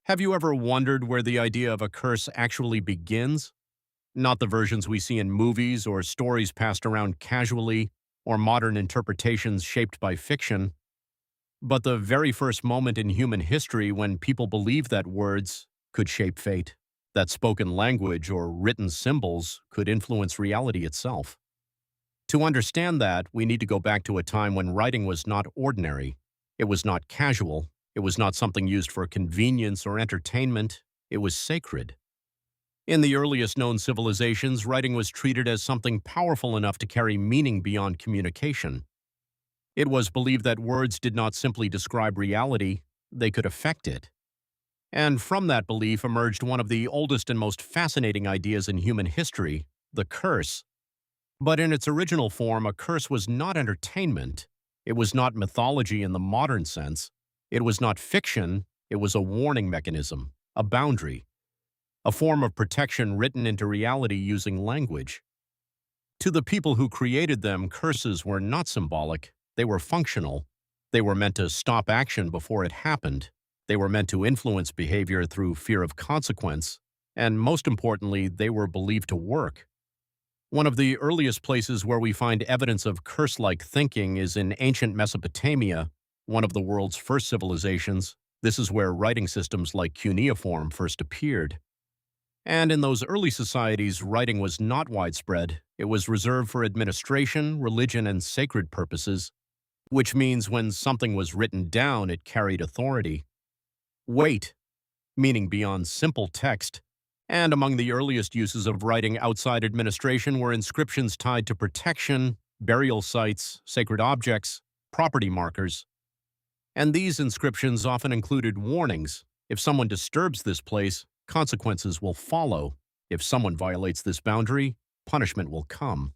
Have you ever wondered where the idea of a curse actually begins? Not the versions we see in movies or stories passed around casually or modern interpretations shaped by fiction, but the very first moment in human history when people believed that words could shape fate, that spoken language or written symbols could influence reality itself. To understand that, we need to go back to a time when writing was not ordinary. It was not casual. It was not something used for convenience or entertainment. It was sacred. In the earliest known civilizations, writing was treated as something powerful enough to carry meaning beyond communication. It was believed that words did not simply describe reality, they could affect it. And from that belief emerged one of the oldest and most fascinating ideas in human history, the curse. But in its original form, a curse was not entertainment. It was not mythology in the modern sense. It was not fiction. It was a warning mechanism, a boundary, a form of protection written into reality using language. To the people who created them, curses were not symbolic. They were functional. They were meant to stop action before it happened. They were meant to influence behavior through fear of consequence. And most importantly, they were believed to work. One of the earliest places where we find evidence of curse-like thinking is in ancient Mesopotamia, one of the world's first civilizations. This is where writing systems like cuneiform first appeared. And in those early societies, writing was not widespread. It was reserved for administration, religion, and sacred purposes, which means when something was written down, it carried authority. Weight, meaning beyond simple text. And among the earliest uses of writing outside administration were inscriptions tied to protection, burial sites, sacred objects, property markers. And these inscriptions often included warnings. If someone disturbs this place, consequences will follow. If someone violates this boundary, punishment will come.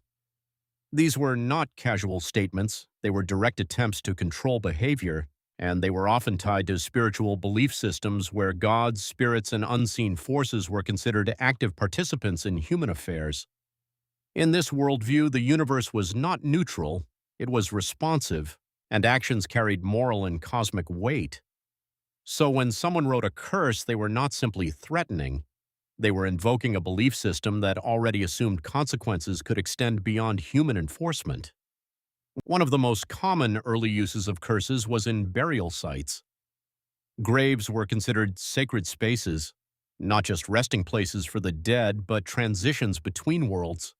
These were not casual statements. They were direct attempts to control behavior, and they were often tied to spiritual belief systems where gods, spirits, and unseen forces were considered active participants in human affairs. In this worldview, the universe was not neutral, it was responsive, and actions carried moral and cosmic weight. So when someone wrote a curse, they were not simply threatening. They were invoking a belief system that already assumed consequences could extend beyond human enforcement. One of the most common early uses of curses was in burial sites. Graves were considered sacred spaces, not just resting places for the dead, but transitions between worlds.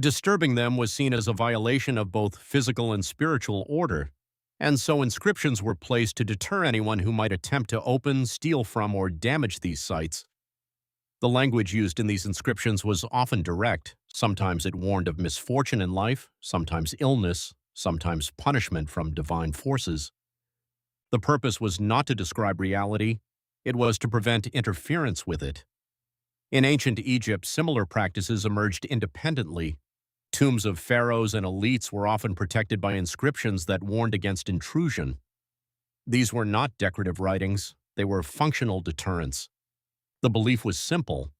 Disturbing them was seen as a violation of both physical and spiritual order, and so inscriptions were placed to deter anyone who might attempt to open, steal from, or damage these sites. The language used in these inscriptions was often direct. Sometimes it warned of misfortune in life, sometimes illness, sometimes punishment from divine forces. The purpose was not to describe reality, it was to prevent interference with it. In ancient Egypt, similar practices emerged independently. Tombs of pharaohs and elites were often protected by inscriptions that warned against intrusion. These were not decorative writings, they were functional deterrents. The belief was simple.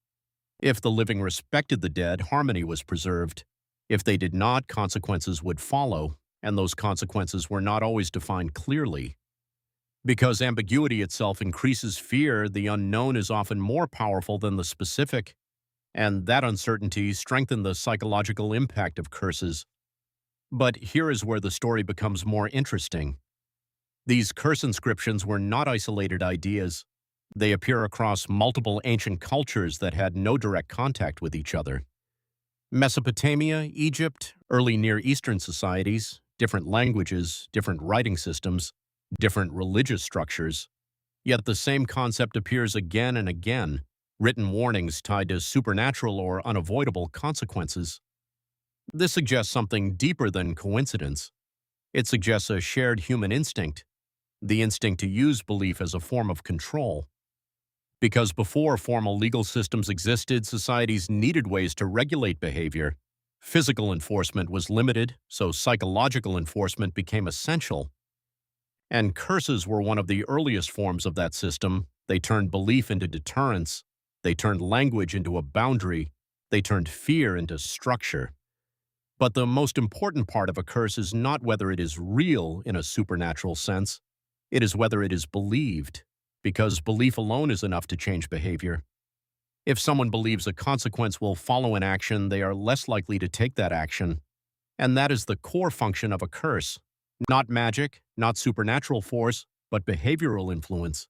If the living respected the dead, harmony was preserved. If they did not, consequences would follow, and those consequences were not always defined clearly. Because ambiguity itself increases fear, the unknown is often more powerful than the specific, and that uncertainty strengthened the psychological impact of curses. But here is where the story becomes more interesting. These curse inscriptions were not isolated ideas. They appear across multiple ancient cultures that had no direct contact with each other. Mesopotamia, Egypt, early Near Eastern societies, different languages, different writing systems, different religious structures. Yet the same concept appears again and again, written warnings tied to supernatural or unavoidable consequences. This suggests something deeper than coincidence. It suggests a shared human instinct, the instinct to use belief as a form of control. Because before formal legal systems existed, societies needed ways to regulate behavior. Physical enforcement was limited, so psychological enforcement became essential. And curses were one of the earliest forms of that system. They turned belief into deterrence. They turned language into a boundary. They turned fear into structure. But the most important part of a curse is not whether it is real in a supernatural sense. It is whether it is believed. because belief alone is enough to change behavior. If someone believes a consequence will follow an action, they are less likely to take that action. And that is the core function of a curse. Not magic, not supernatural force, but behavioral influence.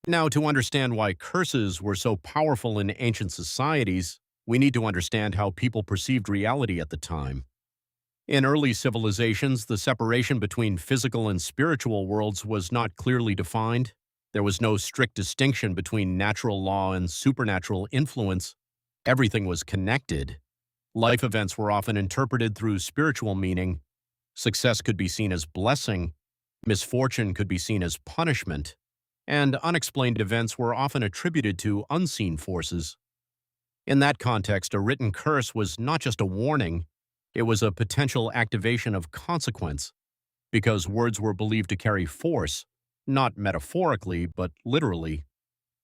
Now, to understand why curses were so powerful in ancient societies, we need to understand how people perceived reality at the time. In early civilizations, the separation between physical and spiritual worlds was not clearly defined. There was no strict distinction between natural law and supernatural influence. Everything was connected. Life events were often interpreted through spiritual meaning. Success could be seen as blessing, misfortune could be seen as punishment, and unexplained events were often attributed to unseen forces. In that context, a written curse was not just a warning, it was a potential activation of consequence, because words were believed to carry force, not metaphorically, but literally.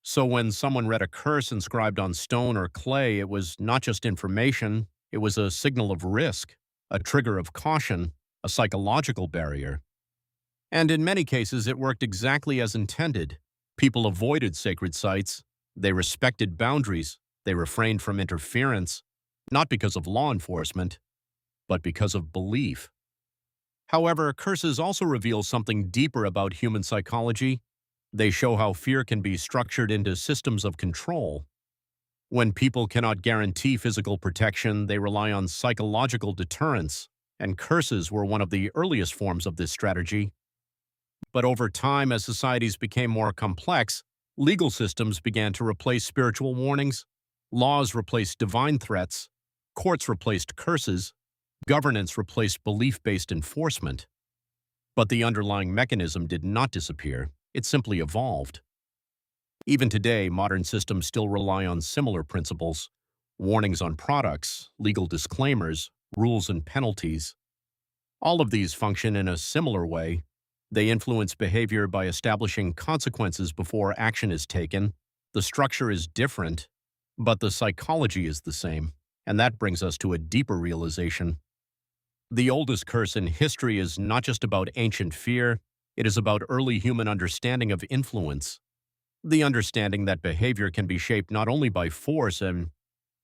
So when someone read a curse inscribed on stone or clay, it was not just information, it was a signal of risk, a trigger of caution, a psychological barrier. And in many cases, it worked exactly as intended. People avoided sacred sites, they respected boundaries, they refrained from interference, not because of law enforcement, but because of belief. However, curses also reveal something deeper about human psychology. They show how fear can be structured into systems of control. When people cannot guarantee physical protection, they rely on psychological deterrence, and curses were one of the earliest forms of this strategy. But over time, as societies became more complex, legal systems began to replace spiritual warnings, laws replaced divine threats, courts replaced curses, governance replaced belief-based enforcement. But the underlying mechanism did not disappear, it simply evolved. Even today, modern systems still rely on similar principles: warnings on products, legal disclaimers, rules and penalties. All of these function in a similar way. They influence behavior by establishing consequences before action is taken. The structure is different, but the psychology is the same, and that brings us to a deeper realization. The oldest curse in history is not just about ancient fear, it is about early human understanding of influence. The understanding that behavior can be shaped not only by force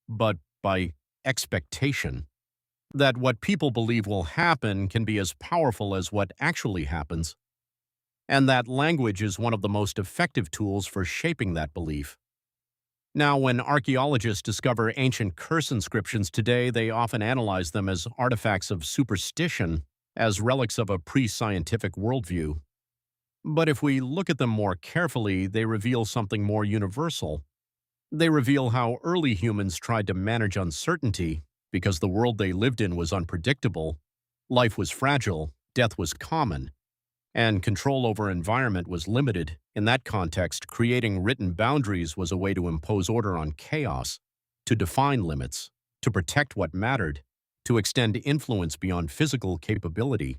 but by expectation. That what people believe will happen can be as powerful as what actually happens. And that language is one of the most effective tools for shaping that belief. Now, when archaeologists discover ancient curse inscriptions today, they often analyze them as artifacts of superstition, as relics of a pre-scientific worldview. But if we look at them more carefully, they reveal something more universal. They reveal how early humans tried to manage uncertainty because the world they lived in was unpredictable, life was fragile, death was common, and control over environment was limited. In that context, creating written boundaries was a way to impose order on chaos, to define limits, to protect what mattered, to extend influence beyond physical capability,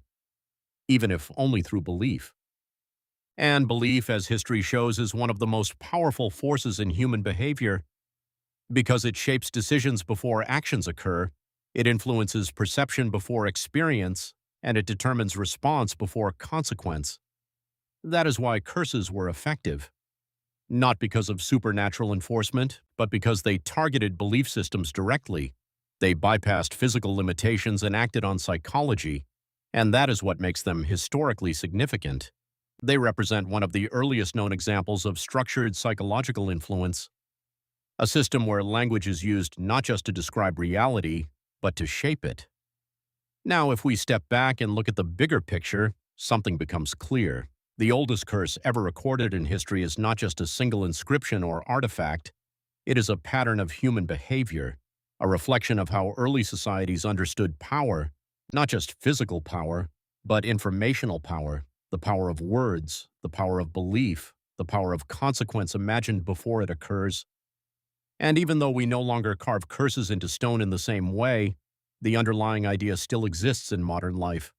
even if only through belief. And belief, as history shows, is one of the most powerful forces in human behavior. Because it shapes decisions before actions occur, it influences perception before experience, and it determines response before consequence. That is why curses were effective. Not because of supernatural enforcement, but because they targeted belief systems directly. They bypassed physical limitations and acted on psychology, and that is what makes them historically significant. They represent one of the earliest known examples of structured psychological influence, a system where language is used not just to describe reality, but to shape it. Now, if we step back and look at the bigger picture, something becomes clear. The oldest curse ever recorded in history is not just a single inscription or artifact. It is a pattern of human behavior, a reflection of how early societies understood power, not just physical power, but informational power, the power of words, the power of belief, the power of consequence imagined before it occurs. And even though we no longer carve curses into stone in the same way, the underlying idea still exists in modern life.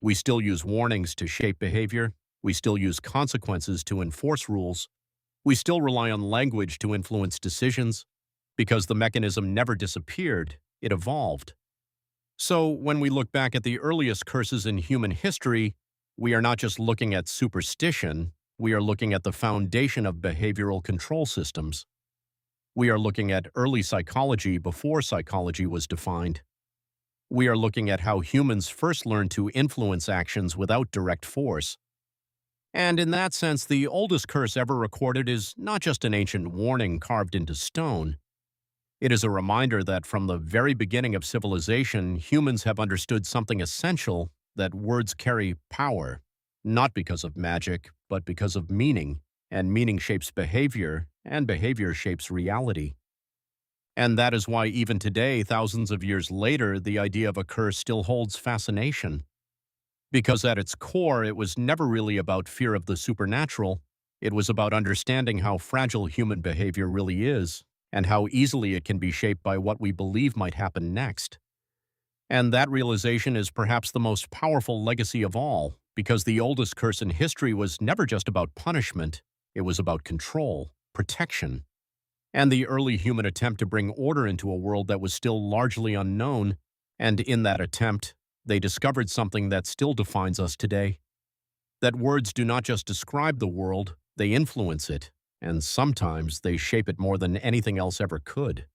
We still use warnings to shape behavior. We still use consequences to enforce rules. We still rely on language to influence decisions. Because the mechanism never disappeared, it evolved. So when we look back at the earliest curses in human history, we are not just looking at superstition, We are looking at the foundation of behavioral control systems. We are looking at early psychology before psychology was defined. We are looking at how humans first learned to influence actions without direct force. And in that sense, the oldest curse ever recorded is not just an ancient warning carved into stone. It is a reminder that from the very beginning of civilization, humans have understood something essential, that words carry power, not because of magic, but because of meaning, and meaning shapes behavior, and behavior shapes reality. And that is why even today, thousands of years later, the idea of a curse still holds fascination. Because at its core, it was never really about fear of the supernatural. It was about understanding how fragile human behavior really is, and how easily it can be shaped by what we believe might happen next. And that realization is perhaps the most powerful legacy of all, because the oldest curse in history was never just about punishment, it was about control, protection, and the early human attempt to bring order into a world that was still largely unknown, and in that attempt, they discovered something that still defines us today. That words do not just describe the world, they influence it, and sometimes they shape it more than anything else ever could.